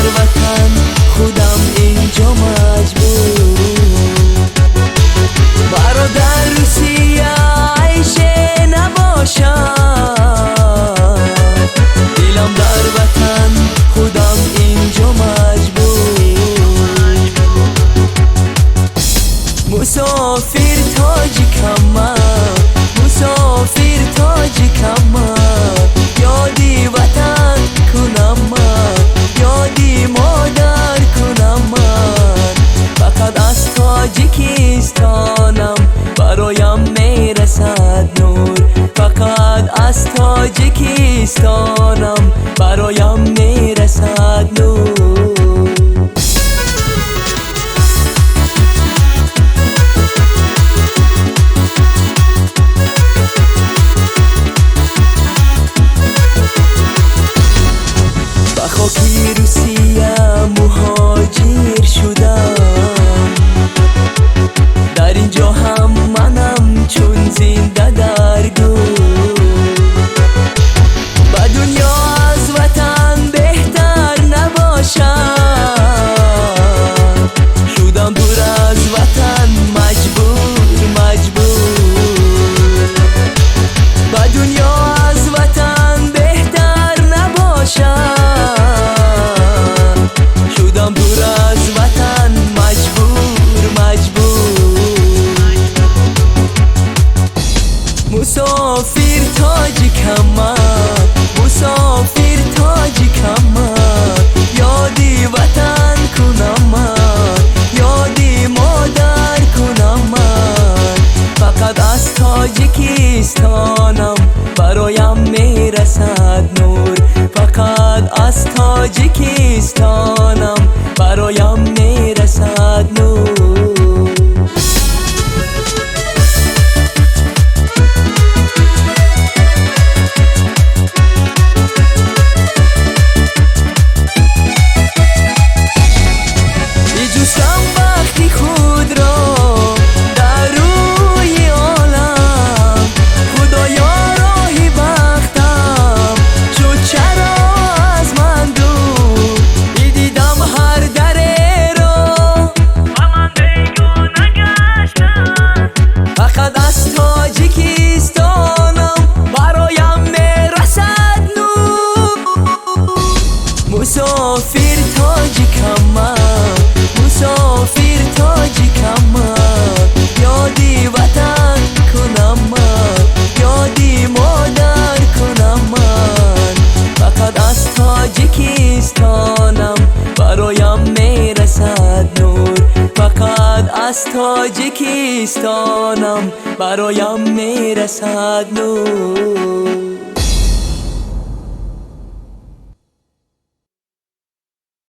وطن خودم اینجا مجبور. برادر روسیه عیشه نباشد، دلم در وطن خودم اینجا مجبور. مسافر تاجیکم من، مسافر تاجیکم من، یادی وطن کنم من، یادی مادر کنم من. فقط از تاجیکستانم برایم میرسد نور، فقط از تاجیکستانم برایم میرسد نور. خاکی روسیه مهاجر شدم، در اینجا هم منم چون زنده در گور. با دنیا از وطن بهتر نباشد، شدم دور از وطن مجبور مجبور. با دنیا از وطن بهتر نباشد، دور از وطن مجبور مجبور. مسافر تاجیکم من، مسافر تاجیکم من، یادی وطن کنم من، یادی مادر کنم من. فقط از تاجیکستانم برایم میرسد نور، فقط از تاجیکستانم برایم میرسد نور. میجوشم وقتی خود را در روی عالم، خدایا راهی بختم شد چرا از من دور. میدیدم هر دره را و من بیگانه گشتم، فقط از تاجیکستانم برایم میرسد نور. مسافر تاجیکم من، مسافر تاجیکم من، یادی وطن کنم من، یادی مادر کنم من. فقط از تاجیکستانم برایم میرسد نور، فقط از تاجیکستانم برایم میرسد نور.